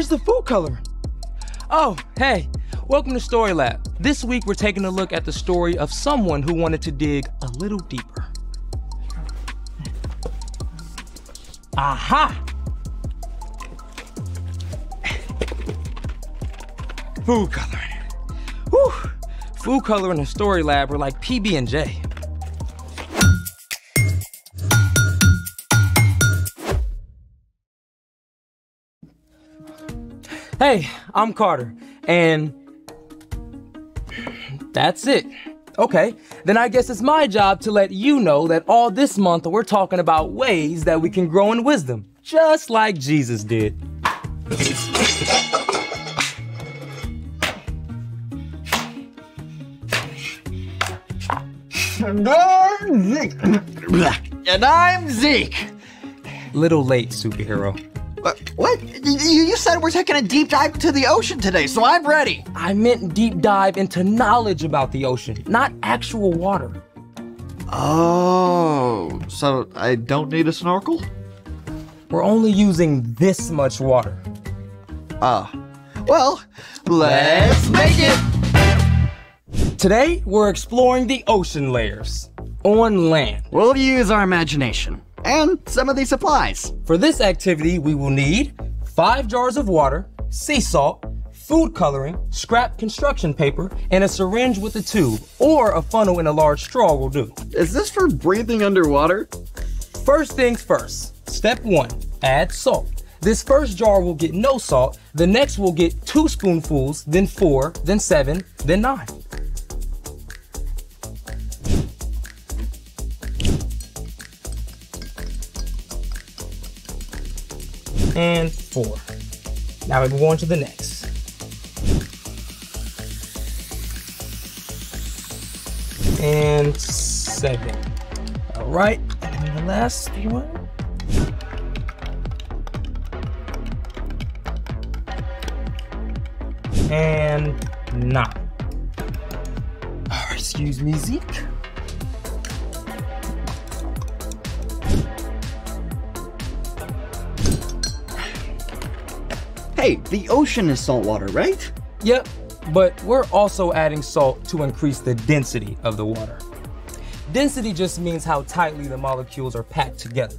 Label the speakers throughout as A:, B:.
A: Where's the food coloring? Oh, hey, welcome to Story Lab. This week we're taking a look at the story of someone who wanted to dig a little deeper. Aha! Food coloring. Whew. Food coloring and Story Lab are like PB&J. Hey, I'm Carter, and that's it. Okay, then I guess it's my job to let you know that all this month we're talking about ways that we can grow in wisdom, just like Jesus did.
B: And I'm Zeke. And I'm Zeke.
A: Little late, superhero.
B: What? You said we're taking a deep dive into the ocean today, so I'm ready.
A: I meant deep dive into knowledge about the ocean, not actual water.
B: Oh, so I don't need a snorkel?
A: We're only using this much water.
B: Well, let's make it.
A: Today, we're exploring the ocean layers on land.
B: We'll use our imagination and some of these supplies.
A: For this activity, we will need 5 jars of water, sea salt, food coloring, scrap construction paper, and a syringe with a tube, or a funnel in a large straw will do.
B: Is this for breathing underwater?
A: First things first. Step 1, add salt. This first jar will get no salt, the next will get 2 spoonfuls, then 4, then 7, then 9. And 4. Now we move on to the next. And 7. All right, and then the last one. And 9. Oh, excuse me, Zeke.
B: Hey, the ocean is saltwater, right?
A: Yep, but we're also adding salt to increase the density of the water. Density just means how tightly the molecules are packed together.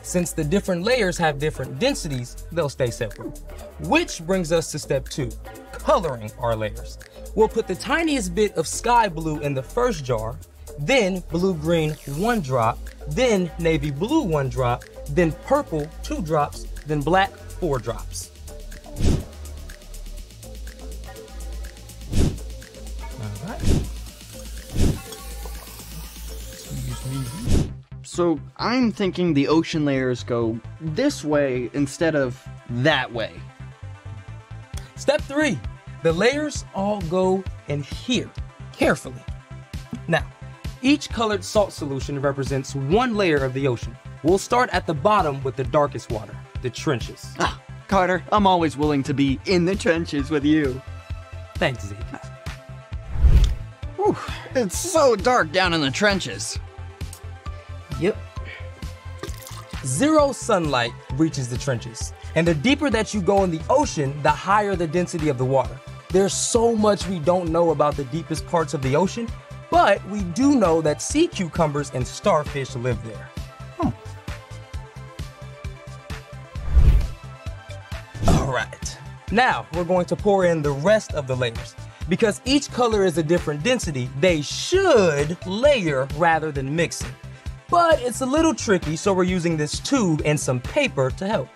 A: Since the different layers have different densities, they'll stay separate. Which brings us to step 2, coloring our layers. We'll put the tiniest bit of sky blue in the first jar, then blue-green 1 drop, then navy blue 1 drop, then purple 2 drops, then black 4 drops.
B: So I'm thinking the ocean layers go this way instead of that way.
A: Step 3, the layers all go in here, carefully. Now, each colored salt solution represents 1 layer of the ocean. We'll start at the bottom with the darkest water, the trenches.
B: Carter, I'm always willing to be in the trenches with you.
A: Thanks, Zeke.
B: Whew, it's so dark down in the trenches.
A: Yep. 0 sunlight reaches the trenches. And the deeper that you go in the ocean, the higher the density of the water. There's so much we don't know about the deepest parts of the ocean, but we do know that sea cucumbers and starfish live there. All right. Now we're going to pour in the rest of the layers. Because each color is a different density, they should layer rather than mixing. But it's a little tricky, so we're using this tube and some paper to help.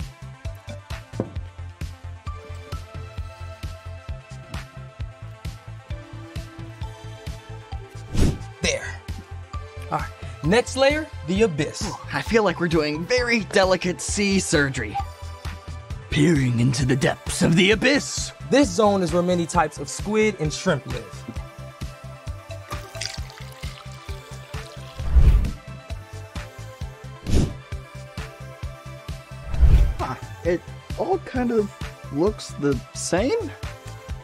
A: There. All right, next layer, the abyss.
B: I feel like we're doing very delicate sea surgery. Peering into the depths of the abyss.
A: This zone is where many types of squid and shrimp live.
B: It all kind of looks the same.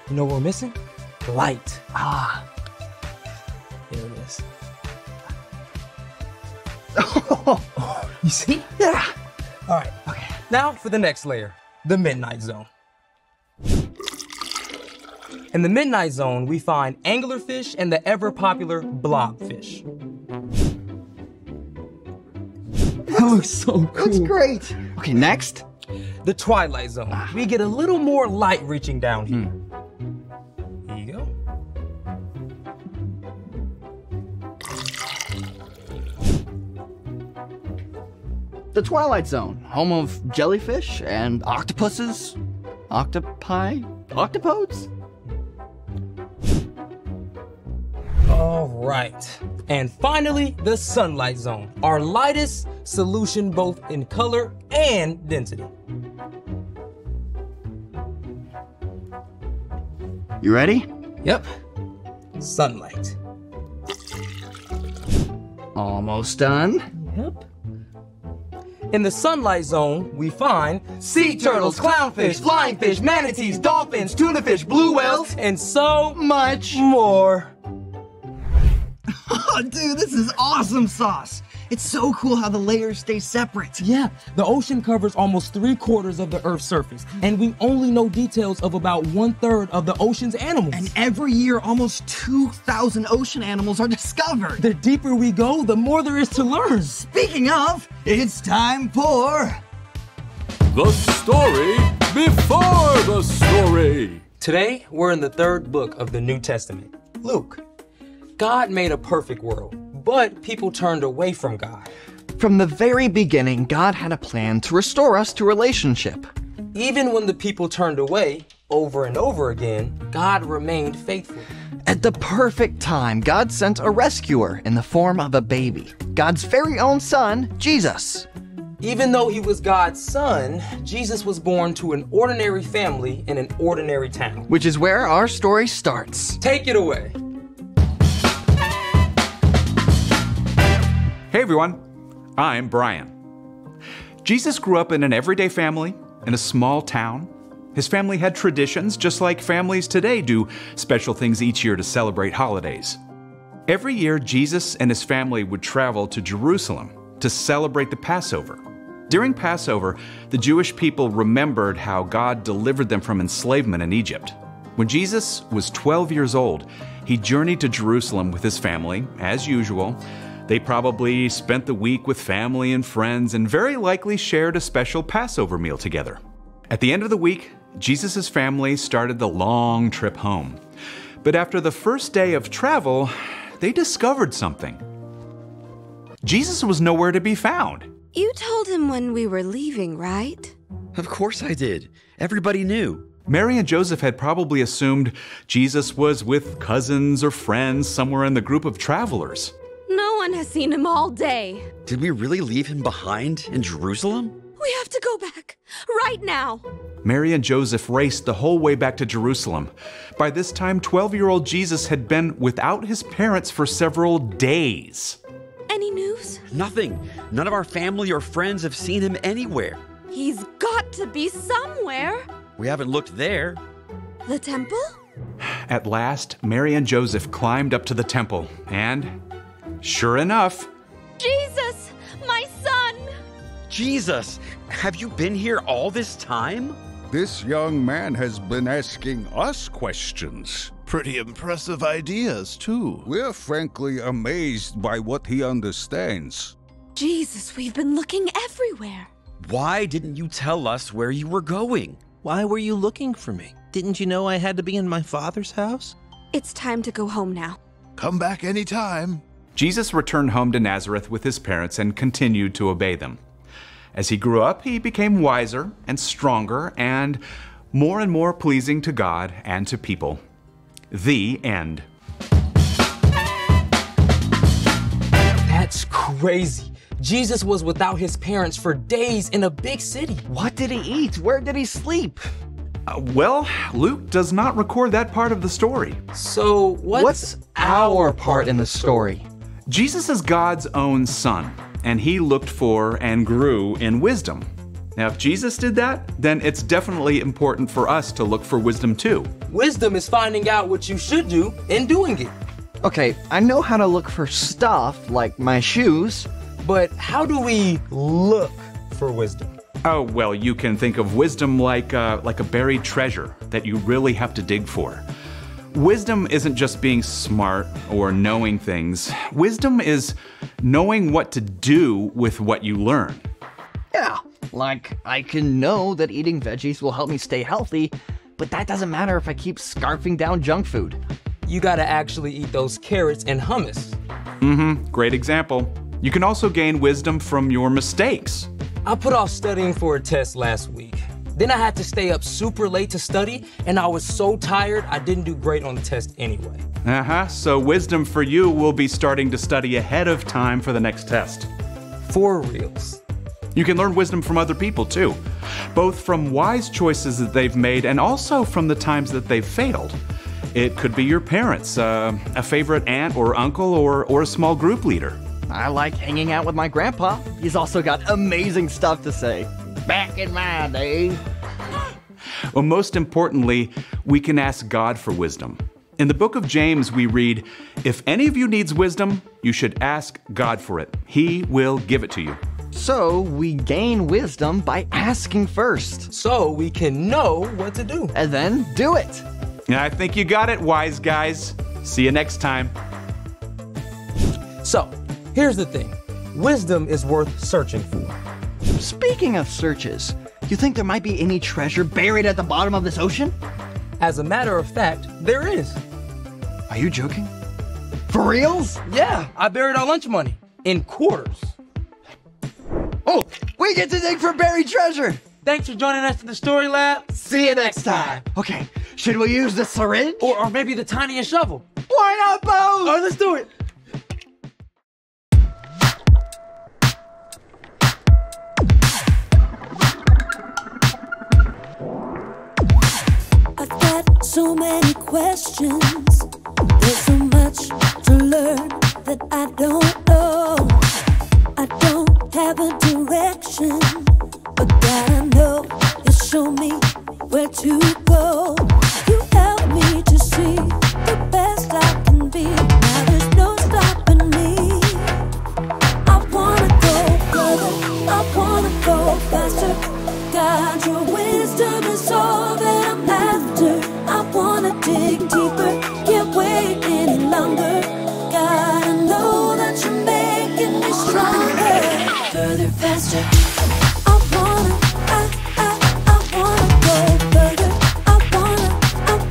A: You know what we're missing? Light. There it is. You see?
B: Yeah.
A: All right, okay. Now for the next layer, the midnight zone. In the midnight zone, we find anglerfish and the ever-popular blobfish.
B: That looks so cool. That's great. Okay, next.
A: The twilight zone. We get a little more light reaching down here. Here you go.
B: The Twilight Zone, home of jellyfish and octopuses, octopi, octopodes?
A: All right. And finally, the sunlight zone, our lightest solution both in color and density.
B: You ready?
A: Yep. Sunlight.
B: Almost done.
A: Yep. In the sunlight zone, we find sea turtles, clownfish, flying fish, manatees, dolphins, tuna fish, blue whales, and so much more.
B: Oh, dude, this is awesome sauce. It's so cool how the layers stay separate.
A: Yeah, the ocean covers almost 3/4 of the Earth's surface, and we only know details of about 1/3 of the ocean's animals.
B: And every year, almost 2,000 ocean animals are discovered.
A: The deeper we go, the more there is to learn.
B: Speaking of, it's time for...
C: The story before the story.
A: Today, we're in the 3rd book of the New Testament, Luke. God made a perfect world, but people turned away from God.
B: From the very beginning, God had a plan to restore us to relationship.
A: Even when the people turned away over and over again, God remained faithful.
B: At the perfect time, God sent a rescuer in the form of a baby, God's very own son, Jesus.
A: Even though he was God's son, Jesus was born to an ordinary family in an ordinary town.
B: Which is where our story starts.
A: Take it away.
D: Hey everyone, I'm Brian. Jesus grew up in an everyday family in a small town. His family had traditions just like families today do special things each year to celebrate holidays. Every year, Jesus and his family would travel to Jerusalem to celebrate the Passover. During Passover, the Jewish people remembered how God delivered them from enslavement in Egypt. When Jesus was 12 years old, he journeyed to Jerusalem with his family, as usual. They probably spent the week with family and friends and very likely shared a special Passover meal together. At the end of the week, Jesus' family started the long trip home. But after the first day of travel, they discovered something. Jesus was nowhere to be found.
E: You told him when we were leaving, right?
F: Of course I did. Everybody knew.
D: Mary and Joseph had probably assumed Jesus was with cousins or friends somewhere in the group of travelers.
E: No one has seen him all day.
F: Did we really leave him behind in Jerusalem?
E: We have to go back, right now.
D: Mary and Joseph raced the whole way back to Jerusalem. By this time, 12-year-old Jesus had been without his parents for several days.
E: Any news?
F: Nothing. None of our family or friends have seen him anywhere.
E: He's got to be somewhere.
F: We haven't looked there.
E: The temple?
D: At last, Mary and Joseph climbed up to the temple, and sure enough,
E: Jesus, my son!
F: Jesus, have you been here all this time?
G: This young man has been asking us questions.
H: Pretty impressive ideas, too.
G: We're frankly amazed by what he understands.
E: Jesus, we've been looking everywhere.
F: Why didn't you tell us where you were going?
H: Why were you looking for me? Didn't you know I had to be in my father's house?
E: It's time to go home now.
H: Come back anytime.
D: Jesus returned home to Nazareth with his parents and continued to obey them. As he grew up, he became wiser and stronger and more pleasing to God and to people. The end.
A: That's crazy. Jesus was without his parents for days in a big city.
B: What did he eat? Where did he sleep?
D: Well, Luke does not record that part of the story.
A: So what's
B: our part in the story?
D: Jesus is God's own son, and he looked for and grew in wisdom. Now, if Jesus did that, then it's definitely important for us to look for wisdom too.
A: Wisdom is finding out what you should do and doing it.
B: Okay, I know how to look for stuff, like my shoes.
A: But how do we look for wisdom?
D: Oh, well, you can think of wisdom like a buried treasure that you really have to dig for. wisdom isn't just being smart or knowing things. Wisdom is knowing what to do with what you learn.
B: Yeah, like I can know that eating veggies will help me stay healthy, but that doesn't matter if I keep scarfing down junk food.
A: You gotta actually eat those carrots and hummus.
D: Great example. You can also gain wisdom from your mistakes.
A: I put off studying for a test last week. Then I had to stay up super late to study, and I was so tired I didn't do great on the test anyway.
D: So wisdom for you will be starting to study ahead of time for the next test.
A: For reals.
D: You can learn wisdom from other people too, both from wise choices that they've made and also from the times that they've failed. It could be your parents, a favorite aunt or uncle, or a small group leader.
B: I like hanging out with my grandpa. He's also got amazing stuff to say. Back in my day.
D: Well, most importantly, we can ask God for wisdom. In the book of James, we read, "If any of you needs wisdom, you should ask God for it. He will give it to you."
B: So we gain wisdom by asking first.
A: So we can know what to do.
B: And then do it.
D: I think you got it, wise guys. See you next time.
A: So, here's the thing. Wisdom is worth searching for.
B: Speaking of searches, you think there might be any treasure buried at the bottom of this ocean?
A: As a matter of fact, there is.
B: Are you joking? For reals?
A: Yeah, I buried our lunch money in quarters.
B: Oh, we get to dig for buried treasure!
A: Thanks for joining us in the Story Lab. See you next time.
B: Okay, should we use the syringe?
A: Or maybe the tiny and shovel.
B: Why not both?
A: All right, let's do it.
I: I've got so many questions. There's so much to learn that I don't know. I don't have a direction, but God, I know you show me where to go. You help me to see the best I can be. Now there's no stopping me. I wanna go further, I wanna go faster. God, your wisdom is all that I'm after. I wanna dig deeper, can't wait any longer. God, I know that you're making me stronger. Further, faster. I wanna go further. I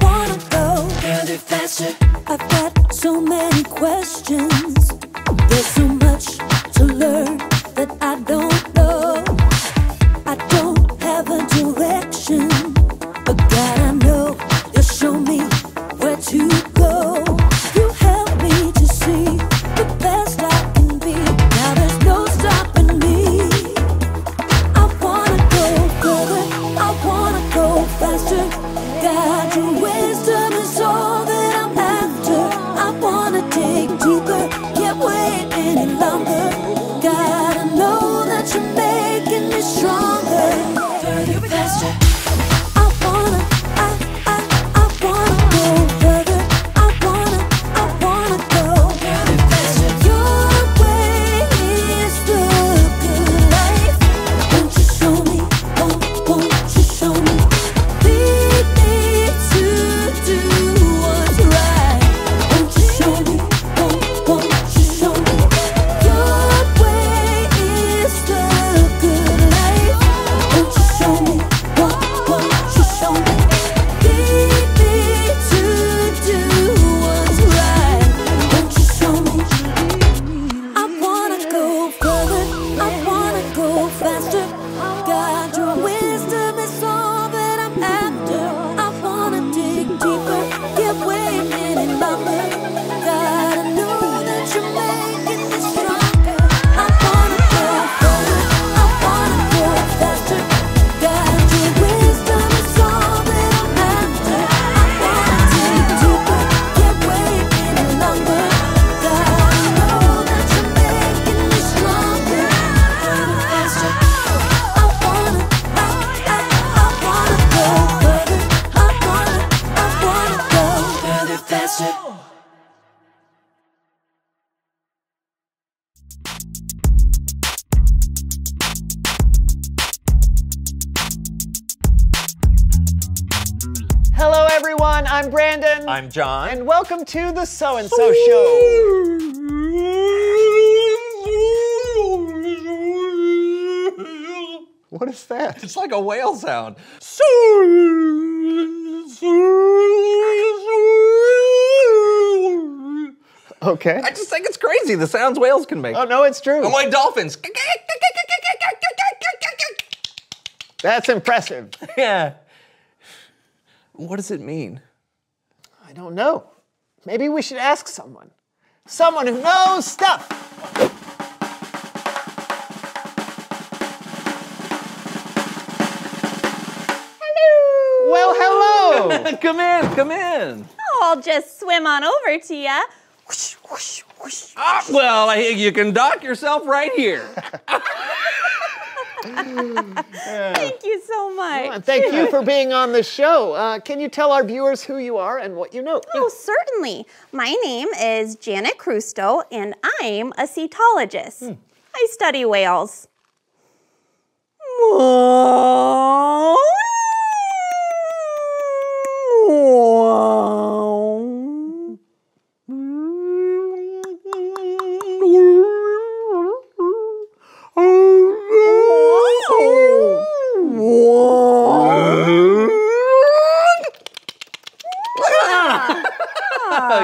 I: wanna go further, faster. I've got so many questions. There's so much to learn that I don't know. I don't have a direction, but God, I know you'll show me where to go. You help me to see the best I can be. Now there's no stopping me. I wanna go further, I wanna go faster. God, your wisdom is all that I'm after. I wanna dig deeper, can't wait any longer. God, I know that you're making me stronger. Further, faster. I wanna go further. I wanna go further, faster. Your way is the good life. Won't you show me? Won't you show me? Lead me to do what's right. Won't you show me? Won't you show me? Your way is the good life. Won't you show me? Won't you show me? Lead me to do what's right. Won't you show me? I wanna go further, I wanna go faster. God, your wisdom is all that I'm after. I wanna dig deeper, can't wait any longer. God, I know that you're making me stronger. I wanna go further, I wanna go faster. God, your wisdom is all that I'm after. I wanna dig deeper, can't wait any longer. God, I know that you're making me stronger. Further, faster. I wanna go further. I wanna go further, faster.
B: Hello everyone!
J: everyone. I'm Brandon.
K: I'm John.
J: And welcome to the So and So Show. What is that?
K: It's like a whale sound.
J: Okay.
K: I just think it's crazy the sounds whales can make.
J: Oh, no, it's true.
K: I'm like dolphins.
J: That's impressive.
K: Yeah. What does it mean?
J: I don't know. Maybe we should ask someone. Someone who knows stuff.
L: Hello.
J: Well, hello.
K: Come in, come in.
L: I'll just swim on over to ya. Whoosh, whoosh, whoosh.
K: Well, you can dock yourself right here.
L: Thank you so much.
J: And thank you for being on the show. Can you tell our viewers who you are and what you know?
L: Oh, certainly. My name is Janet Crusto, and I'm a cetologist. I study whales.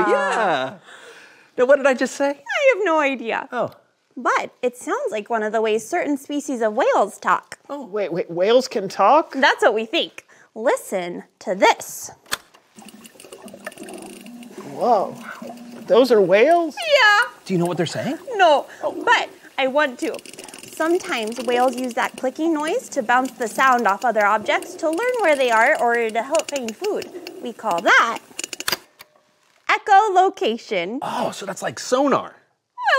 K: Yeah. Now, what did I just say?
L: I have no idea.
K: Oh.
L: But it sounds like one of the ways certain species of whales talk.
J: Oh, wait, whales can talk?
L: That's what we think. Listen to this.
J: Whoa. Those are whales?
L: Yeah.
K: Do you know what they're saying?
L: No, but I want to. Sometimes whales use that clicking noise to bounce the sound off other objects to learn where they are or to help find food. We call that echolocation.
K: Oh, so that's like sonar.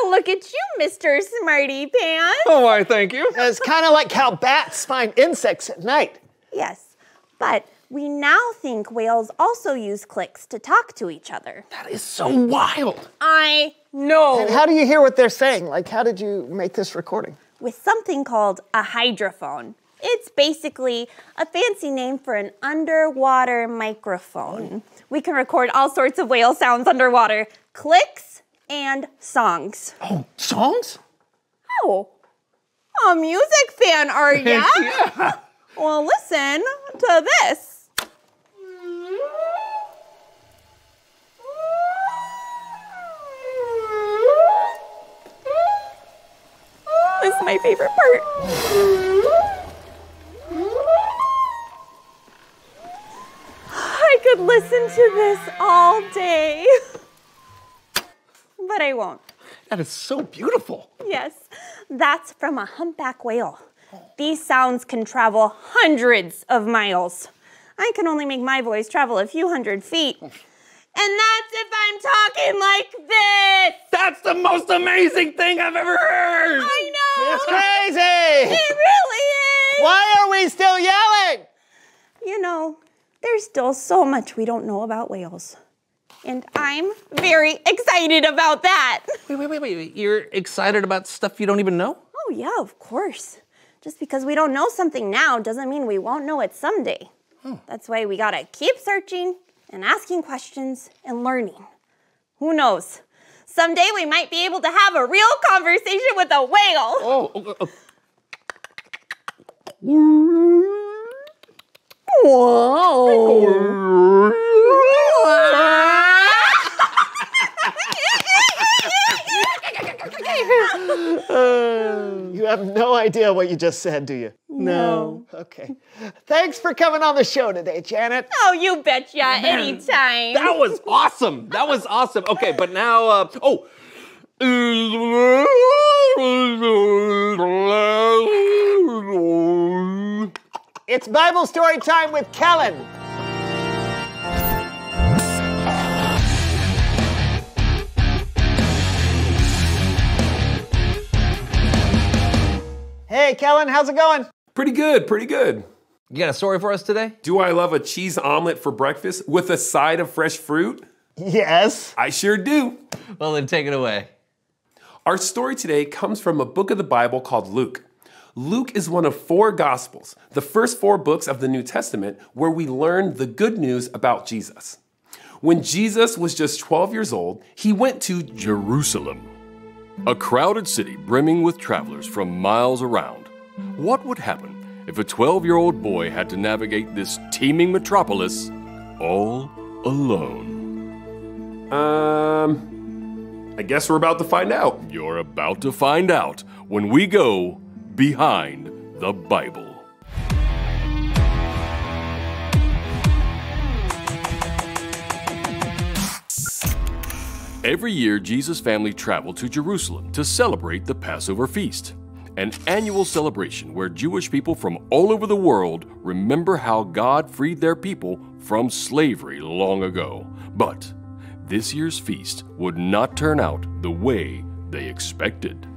L: Well, look at you, Mr. Smarty Pants.
K: Oh, why, thank you.
J: It's kind of like how bats find insects at night.
L: Yes, but we now think whales also use clicks to talk to each other.
K: That is so wild.
L: I know.
J: And how do you hear what they're saying? Like, how did you make this recording?
L: With something called a hydrophone. It's basically a fancy name for an underwater microphone. We can record all sorts of whale sounds underwater, clicks and songs.
K: Oh, songs?
L: Oh, a music fan, are ya?
K: Yeah.
L: Well, listen to this. This is my favorite part. I could listen to this all day. But I won't.
K: That is so beautiful.
L: Yes, that's from a humpback whale. These sounds can travel hundreds of miles. I can only make my voice travel a few hundred feet. And that's if I'm talking like this.
K: That's the most amazing thing I've ever heard.
L: I know.
J: It's crazy.
L: It really is.
J: Why are we still yelling?
L: You know, there's still so much we don't know about whales. And I'm very excited about that.
K: Wait. You're excited about stuff you don't even know?
L: Oh, yeah, of course. Just because we don't know something now doesn't mean we won't know it someday. That's why we gotta keep searching and asking questions and learning. Who knows? Someday we might be able to have a real conversation with a whale.
J: Whoa. You have no idea what you just said, do you?
L: No.
J: Okay. Thanks for coming on the show today, Janet.
L: Oh, you betcha, anytime.
K: That was awesome. That was awesome. Okay, but now,
J: It's Bible story time with Kellen. Hey, Kellen, how's it going?
M: Pretty good, pretty good.
K: You got a story for us today?
M: Do I love a cheese omelet for breakfast with a side of fresh fruit?
J: Yes.
M: I sure do.
K: Well, then take it away.
M: Our story today comes from a book of the Bible called Luke. Luke is one of 4 Gospels, the first 4 books of the New Testament where we learn the good news about Jesus. When Jesus was just 12 years old, he went to
C: Jerusalem, a crowded city brimming with travelers from miles around. What would happen if a 12-year-old boy had to navigate this teeming metropolis all alone?
M: I guess we're about to find out.
C: You're about to find out when we go behind the Bible. Every year, Jesus' family traveled to Jerusalem to celebrate the Passover feast, an annual celebration where Jewish people from all over the world remember how God freed their people from slavery long ago. But this year's feast would not turn out the way they expected.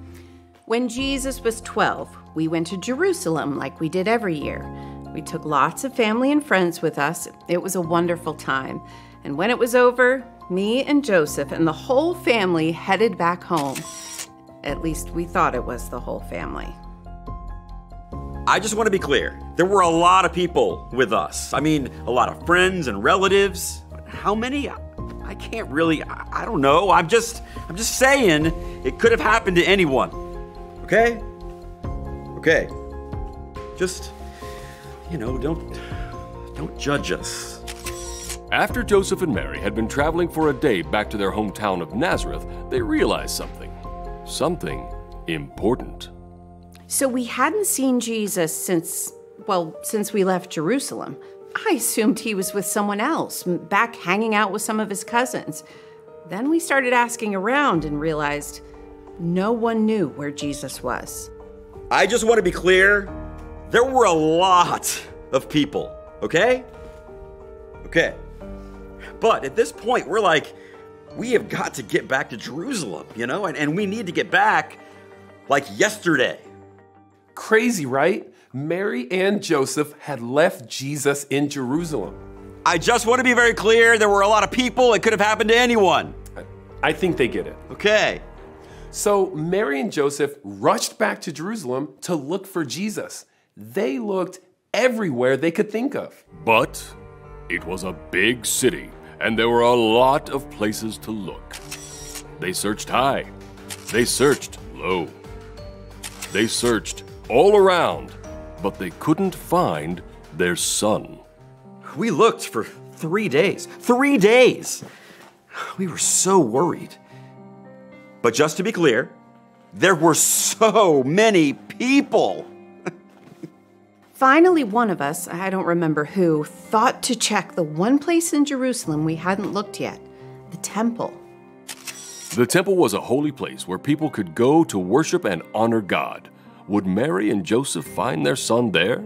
N: When Jesus was 12, we went to Jerusalem like we did every year. We took lots of family and friends with us. It was a wonderful time. And when it was over, me and Joseph and the whole family headed back home. At least we thought it was the whole family.
F: I just want to be clear. There were a lot of people with us. I mean, a lot of friends and relatives. How many? I can't really, I don't know. I'm just saying it could have happened to anyone. Okay? Okay. Just, don't judge us.
C: After Joseph and Mary had been traveling for a day back to their hometown of Nazareth, they realized something important.
N: So we hadn't seen Jesus since we left Jerusalem. I assumed he was with someone else, back hanging out with some of his cousins. Then we started asking around and realized no one knew where Jesus was.
F: I just want to be clear. There were a lot of people, okay? Okay. But at this point, we're like, we have got to get back to Jerusalem, and we need to get back like yesterday.
M: Crazy, right? Mary and Joseph had left Jesus in Jerusalem.
F: I just want to be very clear. There were a lot of people. It could have happened to anyone.
M: I think they get it.
F: Okay.
M: So Mary and Joseph rushed back to Jerusalem to look for Jesus. They looked everywhere they could think of.
C: But it was a big city, and there were a lot of places to look. They searched high. They searched low. They searched all around, but they couldn't find their son.
F: We looked for 3 days. 3 days! We were so worried. But just to be clear, there were so many people.
N: Finally, one of us, I don't remember who, thought to check the one place in Jerusalem we hadn't looked yet, the temple.
C: The temple was a holy place where people could go to worship and honor God. Would Mary and Joseph find their son there?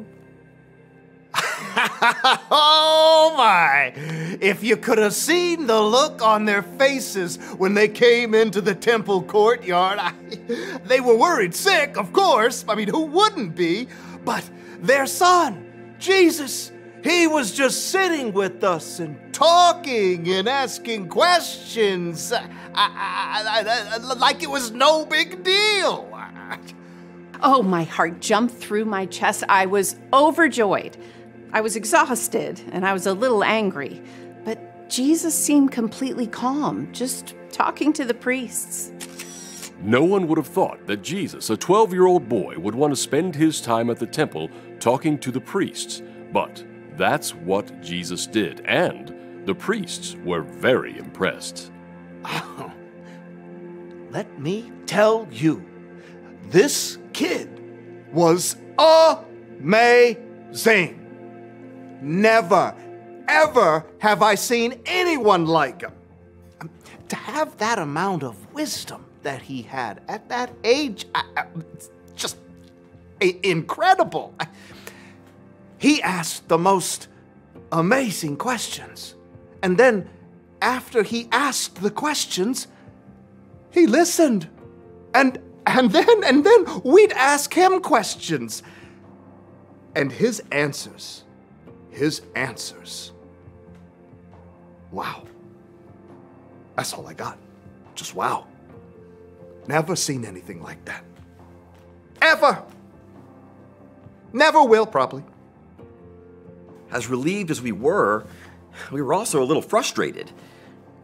O: Oh my! If you could have seen the look on their faces when they came into the temple courtyard. They were worried sick, of course. I mean, who wouldn't be? But their son, Jesus, he was just sitting with us and talking and asking questions like it was no big deal.
N: Oh, my heart jumped through my chest. I was overjoyed. I was exhausted and I was a little angry. But Jesus seemed completely calm, just talking to the priests.
C: No one would have thought that Jesus, a 12-year-old boy, would want to spend his time at the temple talking to the priests. But that's what Jesus did, and the priests were very impressed.
O: Oh, let me tell you, this kid was amazing. Never, ever have I seen anyone like him. To have that amount of wisdom that he had at that age, just incredible. He asked the most amazing questions. And then after he asked the questions, he listened. And then we'd ask him questions. And his answers. Wow. That's all I got. Just wow. Never seen anything like that. Ever. Never will, probably.
F: As relieved as we were also a little frustrated.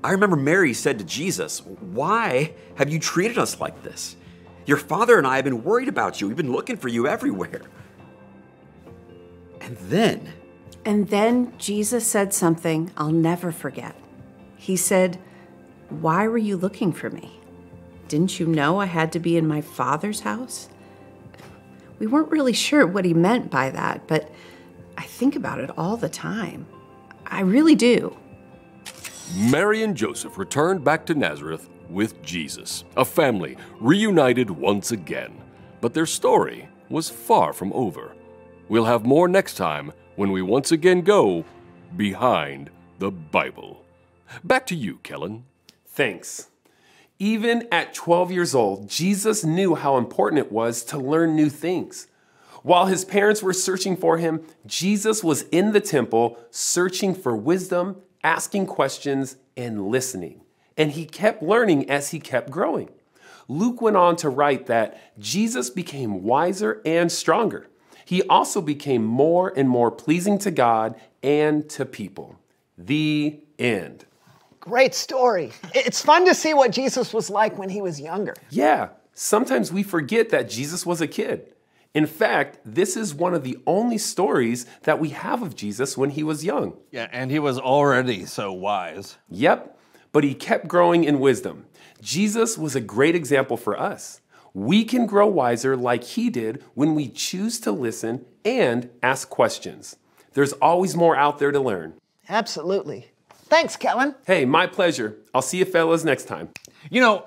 F: I remember Mary said to Jesus, "Why have you treated us like this? Your father and I have been worried about you. We've been looking for you everywhere." And then
N: Jesus said something I'll never forget. He said, "Why were you looking for me? Didn't you know I had to be in my Father's house?" We weren't really sure what he meant by that, but I think about it all the time. I really do.
C: Mary and Joseph returned back to Nazareth with Jesus, a family reunited once again. But their story was far from over. We'll have more next time when we once again go behind the Bible. Back to you, Kellen.
M: Thanks. Even at 12 years old, Jesus knew how important it was to learn new things. While his parents were searching for him, Jesus was in the temple searching for wisdom, asking questions, and listening. And he kept learning as he kept growing. Luke went on to write that Jesus became wiser and stronger. He also became more and more pleasing to God and to people. The end.
J: Great story. It's fun to see what Jesus was like when he was younger.
M: Yeah, sometimes we forget that Jesus was a kid. In fact, this is one of the only stories that we have of Jesus when he was young.
K: Yeah, and he was already so wise.
M: Yep, but he kept growing in wisdom. Jesus was a great example for us. We can grow wiser like he did when we choose to listen and ask questions. There's always more out there to learn.
J: Absolutely. Thanks, Kellen.
M: Hey, my pleasure. I'll see you fellas next time.
K: You know,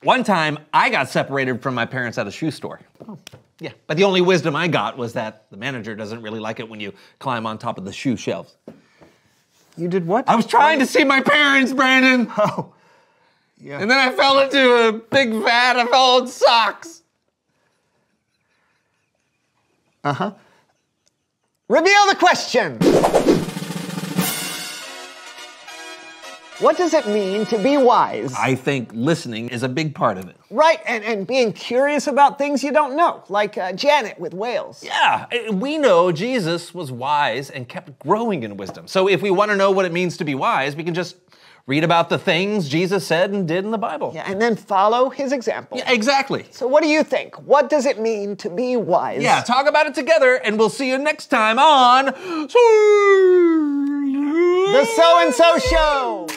K: one time I got separated from my parents at a shoe store. Oh. Yeah, but the only wisdom I got was that the manager doesn't really like it when you climb on top of the shoe shelves.
J: You did what?
K: I was trying to see my parents, Brandon.
J: Oh, yeah.
K: And then I fell into a big vat of old socks.
J: Uh-huh. Reveal the question. What does it mean to be wise?
K: I think listening is a big part of it.
J: Right, and being curious about things you don't know, like Janet with whales.
K: Yeah, we know Jesus was wise and kept growing in wisdom. So if we want to know what it means to be wise, we can just read about the things Jesus said and did in the Bible.
J: Yeah, and then follow his example.
K: Yeah, exactly.
J: So what do you think? What does it mean to be wise?
K: Yeah, talk about it together, and we'll see you next time on
J: The So and So Show.